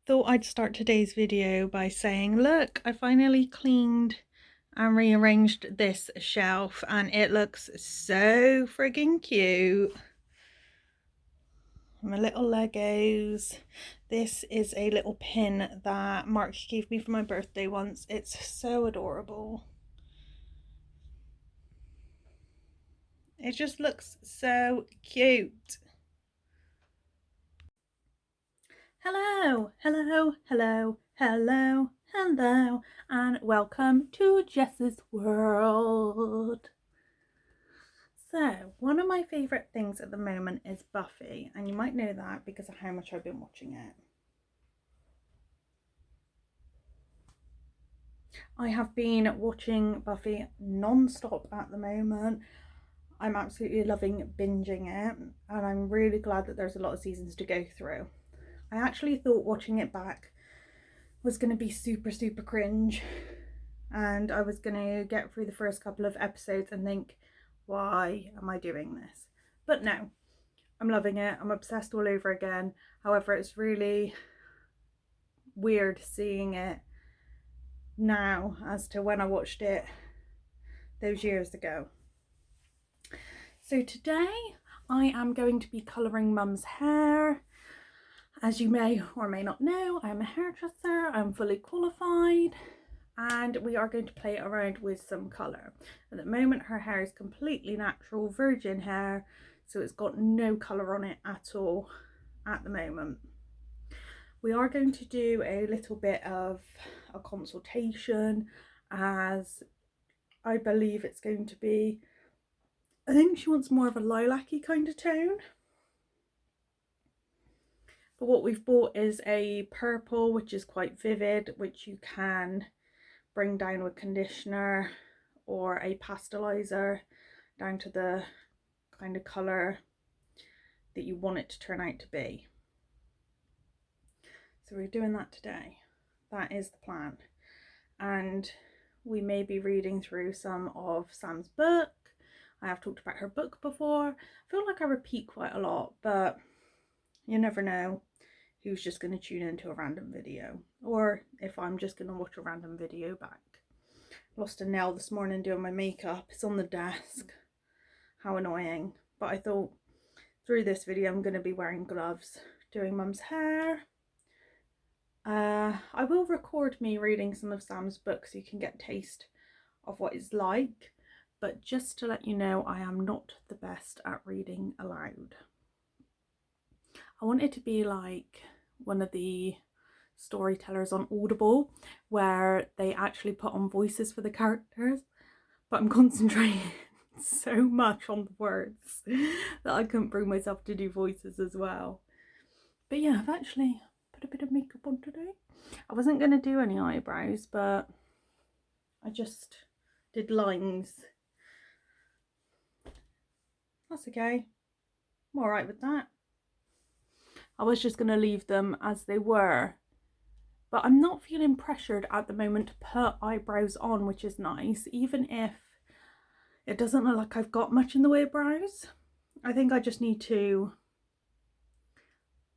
Thought I'd start today's video by saying, look, I finally cleaned and rearranged this shelf and it looks so friggin' cute. My little Legos. This is a little pin that Mark gave me for my birthday once. It's so adorable. It just looks so cute. Hello, hello, hello, hello, hello, and welcome to Jess's world. So, one of my favourite things at the moment is Buffy, and you might know that because of how much I've been watching it. I have been watching Buffy non-stop at the moment. I'm absolutely loving binging it, and I'm really glad that there's a lot of seasons to go through. I actually thought watching it back was going to be super cringe, and I was going to get through the first couple of episodes and think, why am I doing this? But no, I'm loving it. I'm obsessed all over again. However, it's really weird seeing it now as to when I watched it those years ago. So today I am going to be colouring Mum's hair. As you may or may not know, I'm a hairdresser, I'm fully qualified, and we are going to play around with some colour. At the moment her hair is completely natural, virgin hair, so it's got no colour on it at all at the moment. We are going to do a little bit of a consultation, as I believe it's going to be, I think she wants more of a lilac-y kind of tone. But what we've bought is a purple, which is quite vivid, which you can bring down with conditioner or a pastelizer down to the kind of colour that you want it to turn out to be. So we're doing that today. That is the plan. And we may be reading through some of Sam's book. I have talked about her book before. I feel like I repeat quite a lot, but you never know who's just going to tune into a random video, or if I'm just going to watch a random video back. Lost a nail this morning doing my makeup. It's on the desk. How annoying. But I thought through this video I'm going to be wearing gloves doing Mum's hair. I will record me reading some of Sam's books so you can get a taste of what it's like, but just to let you know, I am not the best at reading aloud. I want it to be like one of the storytellers on Audible, where they actually put on voices for the characters, but I'm concentrating so much on the words that I couldn't bring myself to do voices as well. But yeah, I've actually put a bit of makeup on today. I wasn't going to do any eyebrows, but I just did lines. That's okay. I'm alright with that. I was just going to leave them as they were, but I'm not feeling pressured at the moment to put eyebrows on, which is nice, even if it doesn't look like I've got much in the way of brows. I think I just need to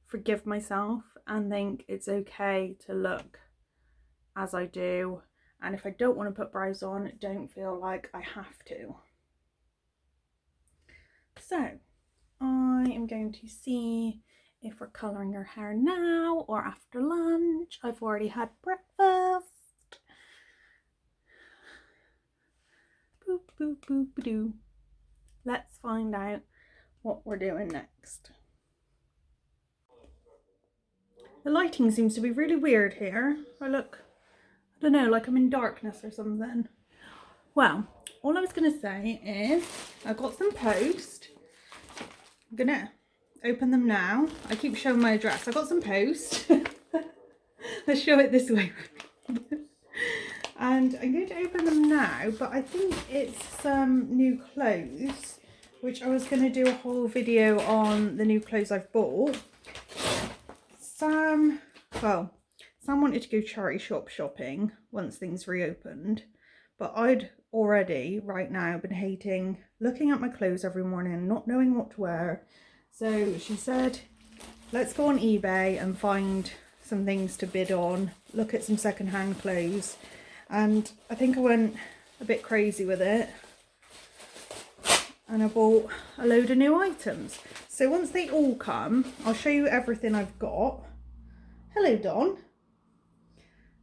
forgive myself and think it's okay to look as I do, and if I don't want to put brows on, don't feel like I have to. So I am going to see if we're colouring her hair now or after lunch. I've already had breakfast. Boop, boop, boop, doo. Let's find out what we're doing next. The lighting seems to be really weird here. I don't know, like I'm in darkness or something. Well, all I was going to say is I've got some post. I'm going to open them now. I keep showing my address. I got some post. Let's show it this way. And I'm going to open them now, but I think it's some new clothes, which I was going to do a whole video on the new clothes I've bought. Sam wanted to go charity shop shopping once things reopened, but I'd already right now been hating looking at my clothes every morning, not knowing what to wear. So she said, let's go on eBay and find some things to bid on, look at some second-hand clothes, and I think I went a bit crazy with it and I bought a load of new items. So once they all come, I'll show you everything I've got. Hello, Don.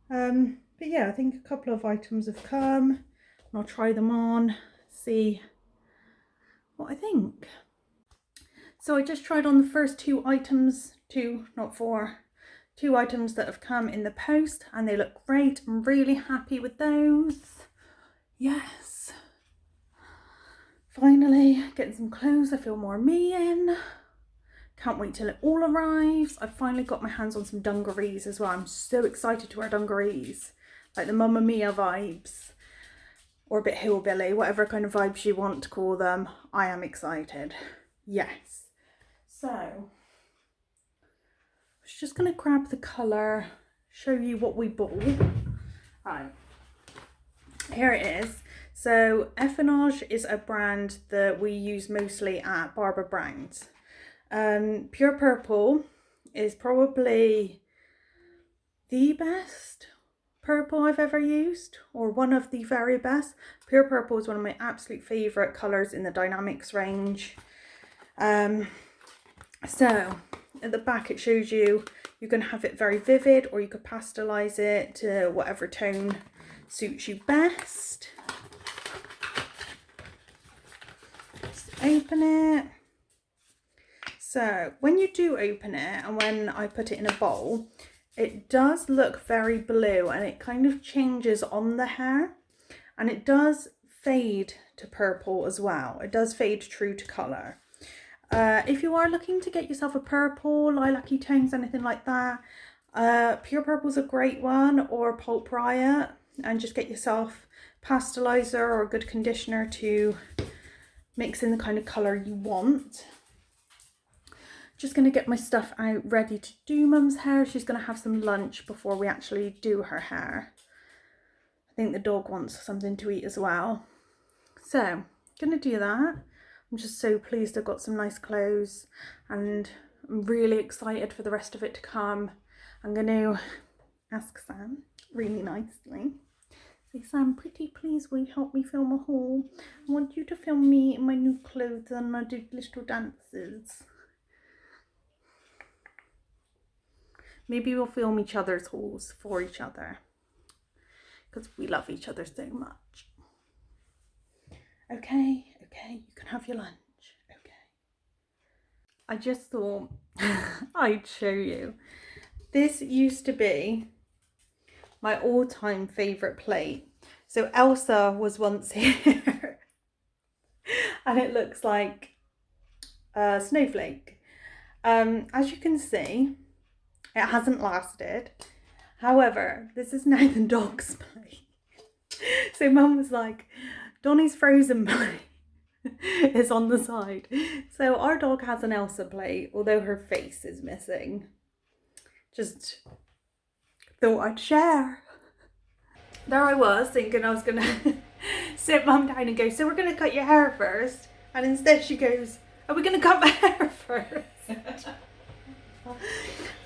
But yeah, I think a couple of items have come and I'll try them on, see what I think. So I just tried on the first two items, two items that have come in the post, and they look great. I'm really happy with those. Yes. Finally getting some clothes I feel more me in. Can't wait till it all arrives. I've finally got my hands on some dungarees as well. I'm so excited to wear dungarees. Like the Mamma Mia vibes. Or a bit hillbilly, whatever kind of vibes you want to call them. I am excited. Yes. So, I was just going to grab the colour, show you what we bought. Right. Here it is. So, Effinage is a brand that we use mostly at Barbara Brown's. Pure Purple is probably the best purple I've ever used, or one of the very best. Pure Purple is one of my absolute favourite colours in the Dynamics range. So at the back it shows you can have it very vivid, or you could pastelise it to whatever tone suits you best. Just open it. So when you do open it, and when I put it in a bowl, it does look very blue and it kind of changes on the hair, and it does fade to purple as well. It does fade true to colour. If you are looking to get yourself a purple, lilac-y tones, anything like that, Pure Purple's a great one, or Pulp Riot, and just get yourself pastelizer or a good conditioner to mix in the kind of colour you want. Just going to get my stuff out ready to do Mum's hair. She's going to have some lunch before we actually do her hair. I think the dog wants something to eat as well. So, going to do that. I'm just so pleased I've got some nice clothes, and I'm really excited for the rest of it to come. I'm going to ask Sam really nicely. Say, Sam, pretty please will you help me film a haul? I want you to film me in my new clothes and my little dances. Maybe we'll film each other's hauls for each other, because we love each other so much. Okay, you can have your lunch. Okay. I just thought I'd show you. This used to be my all-time favourite plate. So Elsa was once here and it looks like a snowflake. As you can see, it hasn't lasted. However, this is now the dog's plate. So Mum was like, Donnie's frozen plate is on the side. So our dog has an Elsa plate, although her face is missing. Just thought I'd share. There I was thinking I was gonna sit Mum down and go, so we're gonna cut your hair first. And instead she goes, are we gonna cut my hair first? I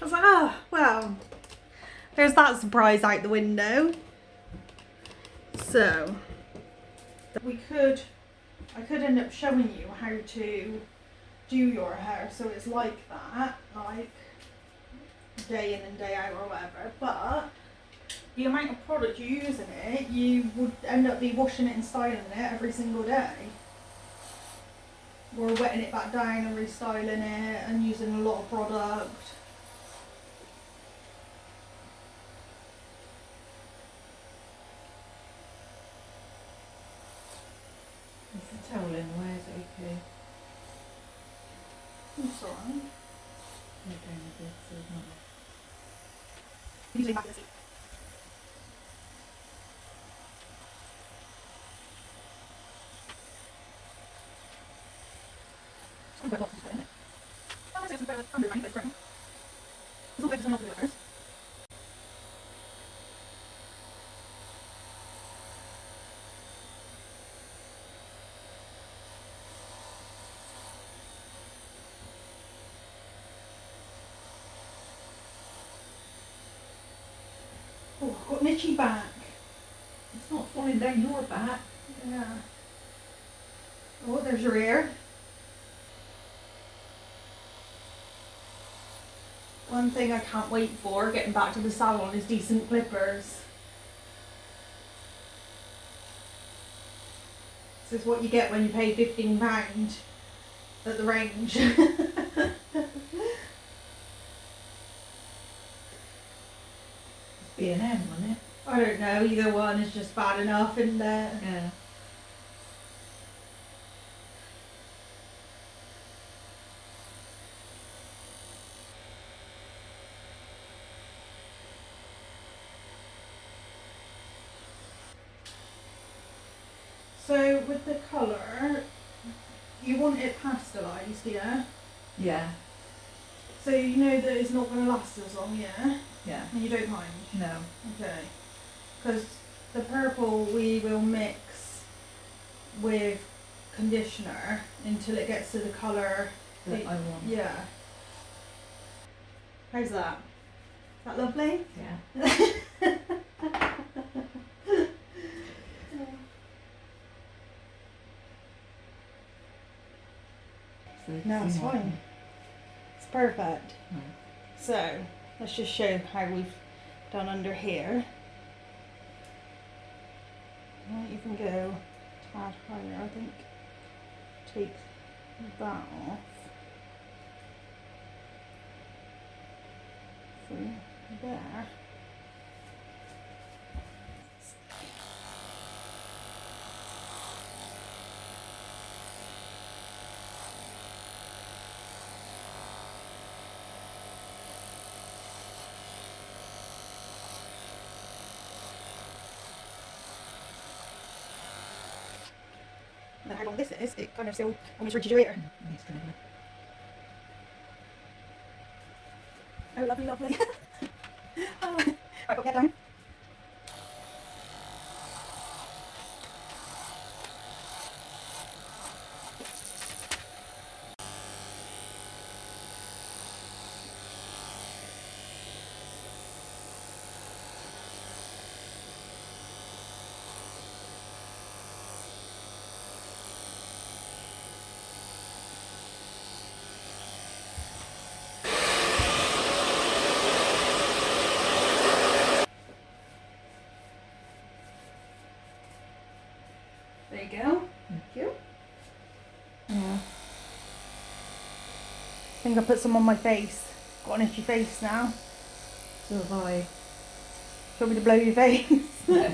was like, oh, well, there's that surprise out the window. So, I could end up showing you how to do your hair so it's like that, like day in and day out or whatever, but the amount of product you use in it, you would end up be washing it and styling it every single day. Or wetting it back down and restyling it and using a lot of product. Is the towel in the way? Is it okay? That's alright. Not down a bit, so it's not. Usually back in the seat. I'm quite lost in it. Oh, it's about under right, but it's brown. It's all focused on all the colours. Oh, I've got an itchy back. It's not falling down your back. Yeah. Oh, there's your ear. One thing I can't wait for getting back to the salon is decent clippers. This is what you get when you pay £15 at the range. B&M, wasn't it? I don't know, either one is just bad enough, isn't it? Yeah. So with the colour, you want it pastelised, yeah? Yeah. So you know that it's not going to last as long, yeah? Yeah. And you don't mind? No. Okay. Because the purple we will mix with conditioner until it gets to the colour That I want. Yeah. How's that? Is that lovely? Yeah. No, it's fine. It's perfect. Mm. So, let's just show how we've done under here. I might even go a tad higher, I think. Take that off. From there. Now how long this is, it kind of still almost reaches your ear. Oh, lovely, lovely. Oh. Right, put your head down. There you go. Thank you. Yeah. I think I put some on my face. Got an itchy face now. So have I. Do you want me to blow your face? No.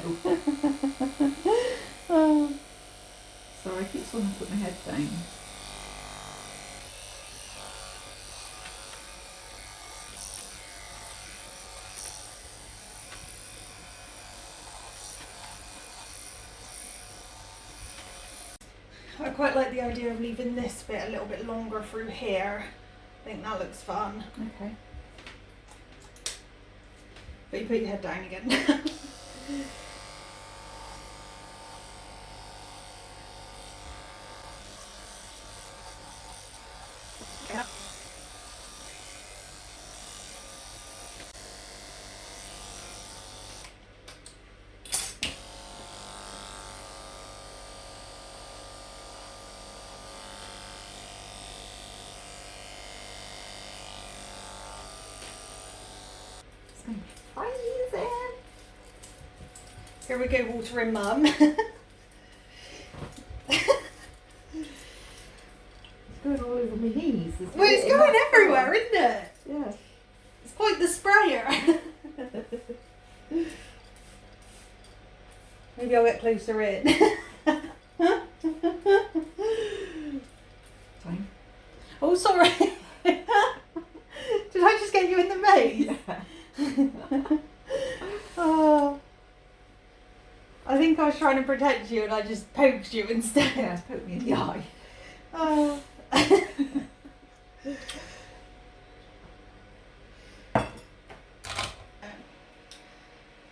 Oh. Sorry, I keep wanting to put my head down. I quite like the idea of leaving this bit a little bit longer through here. I think that looks fun. Okay. But you put your head down again. Yeah. It's going to be freezing. Here we go, watering mum. It's going all over my knees. Well, it's going everywhere, isn't it? Yeah. It's quite the sprayer. Maybe I'll get closer in. Time. Oh, sorry. Did I just get you in the maze? Yeah. Oh. I think I was trying to protect you and I just poked you instead. Yeah, poke me in the eye. Oh.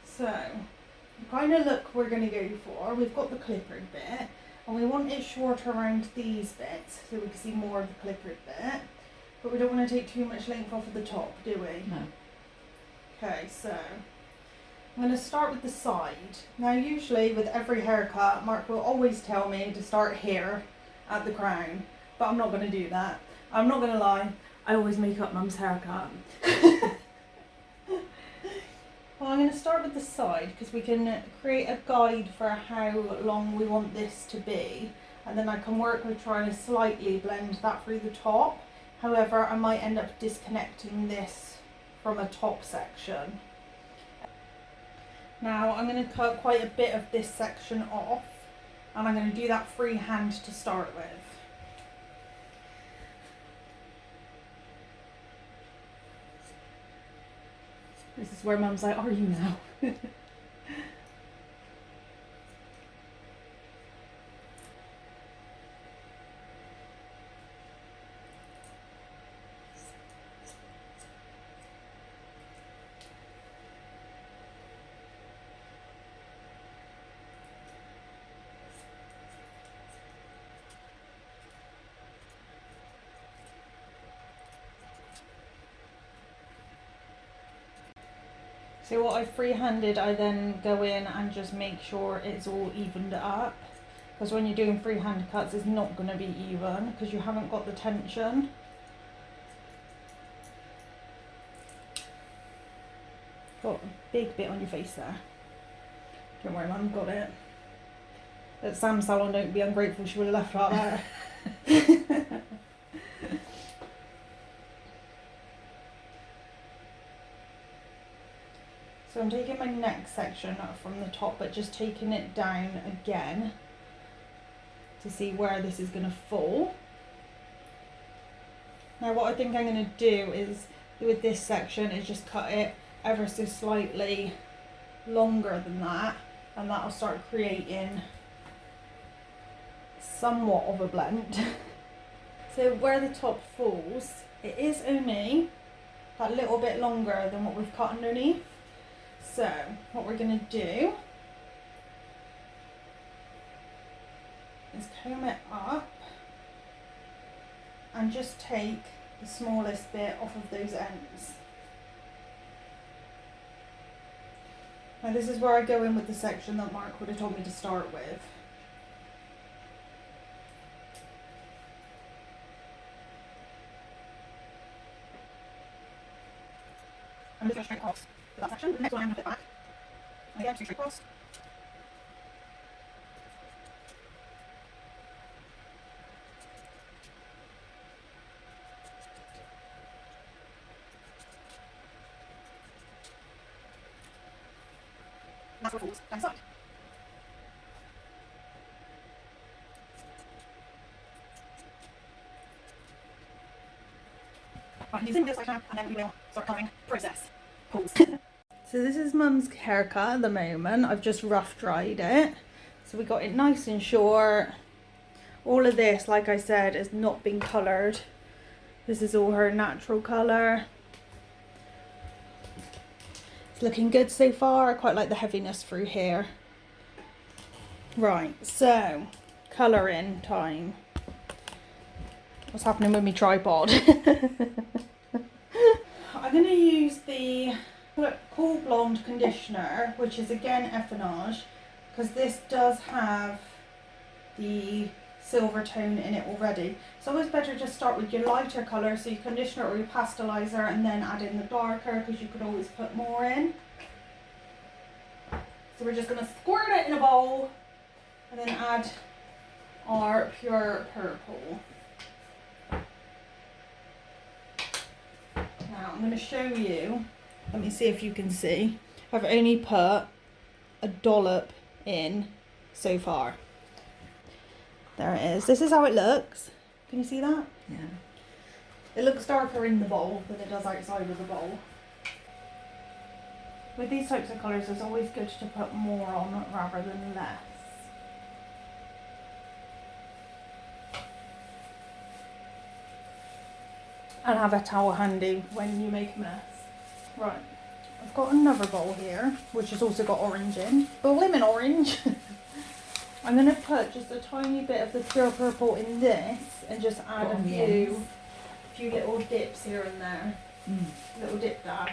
So, the kind of look we're going to go for, we've got the clippered bit, and we want it short around these bits so we can see more of the clippered bit, but we don't want to take too much length off of the top, do we? No. Okay, so I'm going to start with the side. Now usually with every haircut, Mark will always tell me to start here at the crown, but I'm not going to do that. I'm not going to lie, I always make up Mum's haircut. Well, I'm going to start with the side because we can create a guide for how long we want this to be, and then I can work with trying to slightly blend that through the top. However, I might end up disconnecting this from a top section. Now I'm going to cut quite a bit of this section off, and I'm going to do that freehand to start with. This is where Mum's like, are you now? So what I freehanded, I then go in and just make sure it's all evened up. Because when you're doing freehand cuts, it's not going to be even because you haven't got the tension. Got a big bit on your face there. Don't worry, Mum, got it. At Sam's salon, don't be ungrateful, she would have left that there. So I'm taking my neck section from the top, but just taking it down again to see where this is going to fall. Now what I think I'm going to do is, with this section, is just cut it ever so slightly longer than that, and that'll start creating somewhat of a blend. So where the top falls, it is only that little bit longer than what we've cut underneath. So what we're going to do is comb it up and just take the smallest bit off of those ends. Now this is where I go in with the section that Mark would have told me to start with. I'm just going straight across to that section. The next one I'm going to flip back. And again, straight across. That's what falls down the side. Right, using this right now, and then we will start colouring process. Pause. So this is Mum's haircut at the moment. I've just rough dried it. So we got it nice and short. All of this, like I said, has not been coloured. This is all her natural colour. It's looking good so far. I quite like the heaviness through here. Right, so colouring time. What's happening with my tripod? I'm going to use the Cool Blonde conditioner, which is again Effinage, because this does have the silver tone in it already. It's always better to start with your lighter colour, so your conditioner or your pastelizer, and then add in the darker, because you could always put more in. So we're just going to squirt it in a bowl and then add our pure purple. Now I'm going to show you, let me see if you can see, I've only put a dollop in so far. There it is. This is how it looks. Can you see that? Yeah. It looks darker in the bowl than it does outside of the bowl. With these types of colours, it's always good to put more on rather than less. And have a towel handy when you make a mess. Right, I've got another bowl here, which has also got orange in. Blimmin' orange! I'm going to put just a tiny bit of the pure purple in this and just add a few little dips here and there. Little dip dab.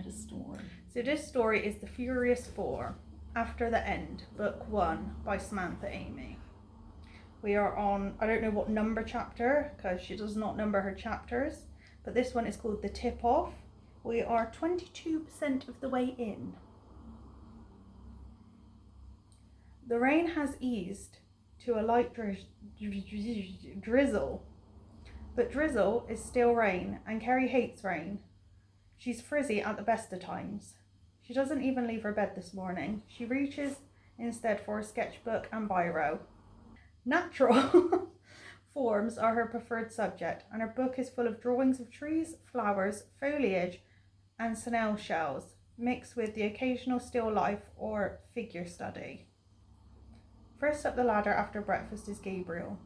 a story. So this story is The Furious Four, After the End, Book 1 by Samantha Aimee. We are on, I don't know what number chapter, because she does not number her chapters, but this one is called The Tip Off. We are 22% of the way in. The rain has eased to a light drizzle, but drizzle is still rain, and Kerry hates rain. She's frizzy at the best of times. She doesn't even leave her bed this morning. She reaches instead for a sketchbook and biro. Natural forms are her preferred subject, and her book is full of drawings of trees, flowers, foliage, and snail shells, mixed with the occasional still life or figure study. First up the ladder after breakfast is Gabriel,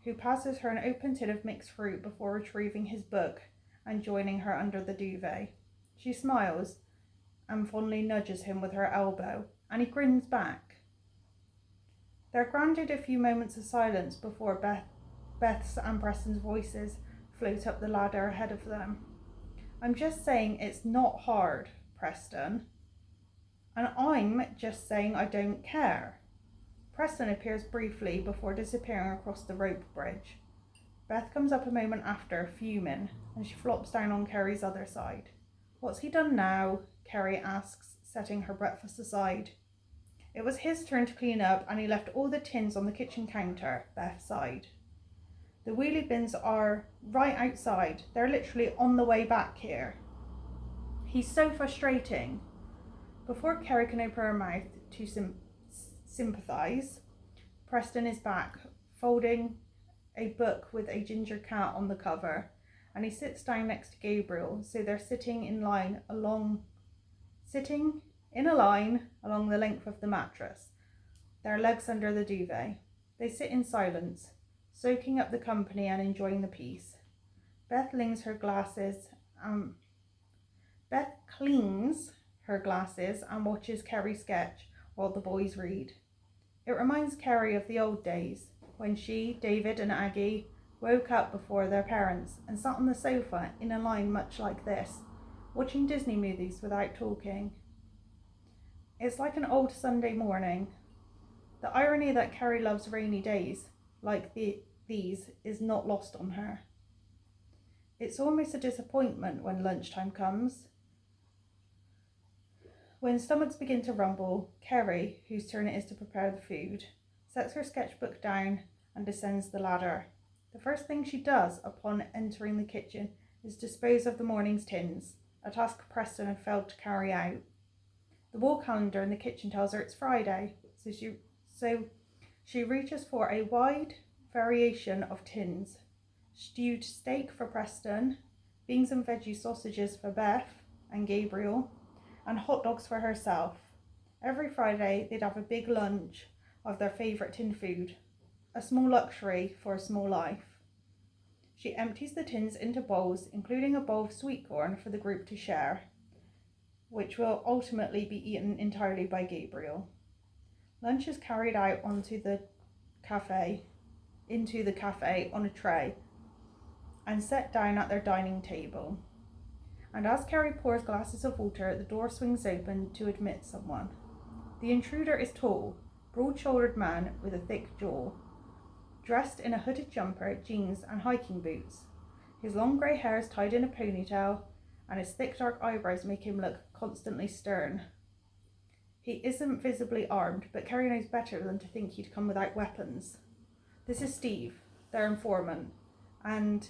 who passes her an open tin of mixed fruit before retrieving his book and joining her under the duvet. She smiles and fondly nudges him with her elbow, and he grins back. They're granted a few moments of silence before Beth's and Preston's voices float up the ladder ahead of them. I'm just saying it's not hard, Preston. And I'm just saying I don't care. Preston appears briefly before disappearing across the rope bridge. Beth comes up a moment after, fuming, and she flops down on Kerry's other side. What's he done now? Kerry asks, setting her breakfast aside. It was his turn to clean up, and he left all the tins on the kitchen counter, Beth sighed. The wheelie bins are right outside. They're literally on the way back here. He's so frustrating. Before Kerry can open her mouth to sympathise, Preston is back, folding a book with a ginger cat on the cover, and he sits down next to Gabriel, so they're sitting in a line along the length of the mattress, their legs under the duvet. They sit in silence, soaking up the company and enjoying the peace. Beth cleans her glasses and watches Kerry sketch while the boys read. It reminds Kerry of the old days, when she, David and Aggie woke up before their parents and sat on the sofa in a line much like this, watching Disney movies without talking. It's like an old Sunday morning. The irony that Kerry loves rainy days like these is not lost on her. It's almost a disappointment when lunchtime comes. When stomachs begin to rumble, Kerry, whose turn it is to prepare the food, sets her sketchbook down and descends the ladder. The first thing she does upon entering the kitchen is dispose of the morning's tins, a task Preston had failed to carry out. The wall calendar in the kitchen tells her it's Friday, so she reaches for a wide variation of tins. Stewed steak for Preston, beans and veggie sausages for Beth and Gabriel, and hot dogs for herself. Every Friday they'd have a big lunch of their favourite tin food, a small luxury for a small life. She empties the tins into bowls, including a bowl of sweet corn for the group to share, which will ultimately be eaten entirely by Gabriel. Lunch is carried out into the cafe on a tray and set down at their dining table. And as Kerry pours glasses of water, the door swings open to admit someone. The intruder is tall, broad-shouldered man with a thick jaw, dressed in a hooded jumper, jeans and hiking boots. His long grey hair is tied in a ponytail, and his thick dark eyebrows make him look constantly stern. He isn't visibly armed, but Kerry knows better than to think he'd come without weapons. This is Steve, their informant, and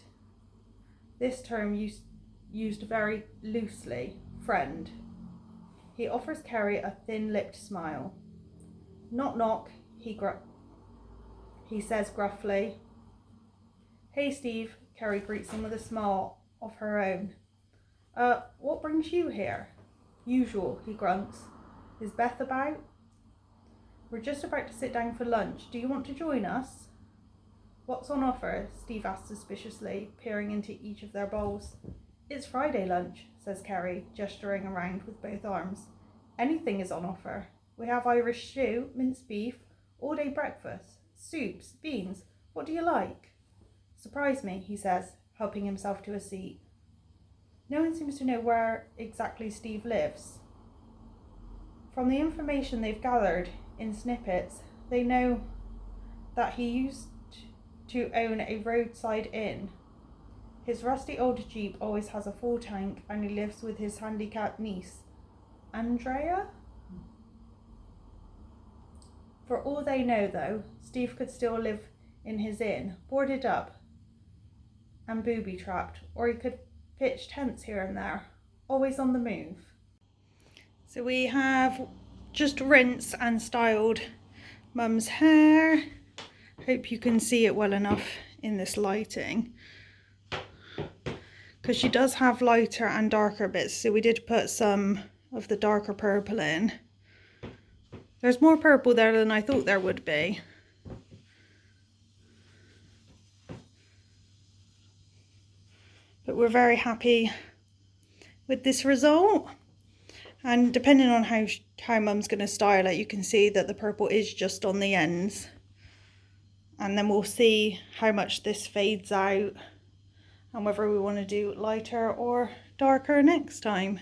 this term used very loosely, friend. He offers Kerry a thin-lipped smile. Knock knock, he says gruffly. Hey Steve, Kerry greets him with a smile of her own. What brings you here? Usual, he grunts. Is Beth about? We're just about to sit down for lunch. Do you want to join us? What's on offer? Steve asks suspiciously, peering into each of their bowls. It's Friday lunch, says Kerry, gesturing around with both arms. Anything is on offer. We have Irish stew, minced beef, all-day breakfast, soups, beans. What do you like? Surprise me, he says, helping himself to a seat. no one seems to know where exactly Steve lives. From the information they've gathered in snippets, they know that he used to own a roadside inn. His rusty old Jeep always has a full tank, and he lives with his handicapped niece, Andrea? For all they know though, Steve could still live in his inn, boarded up and booby-trapped, or he could pitch tents here and there, always on the move. So we have just rinsed and styled Mum's hair. Hope you can see it well enough in this lighting, because she does have lighter and darker bits, so we did put some of the darker purple in. There's more purple there than I thought there would be. But we're very happy with this result. And depending on how Mum's going to style it, you can see that the purple is just on the ends. And then we'll see how much this fades out and whether we want to do lighter or darker next time.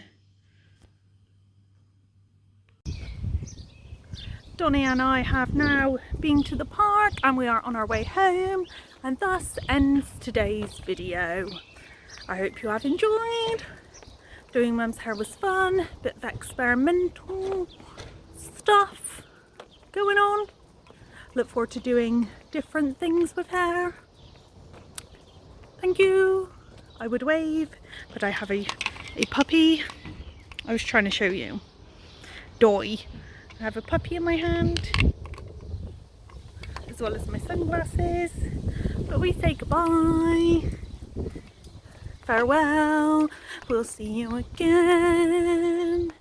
Donnie and I have now been to the park and we are on our way home, and thus ends today's video. I hope you have enjoyed. Doing Mum's hair was fun, bit of experimental stuff going on. Look forward to doing different things with hair. Thank you. I would wave, but I have a puppy. I was trying to show you. Doy. I have a puppy in my hand, as well as my sunglasses. But we say goodbye. Farewell. We'll see you again.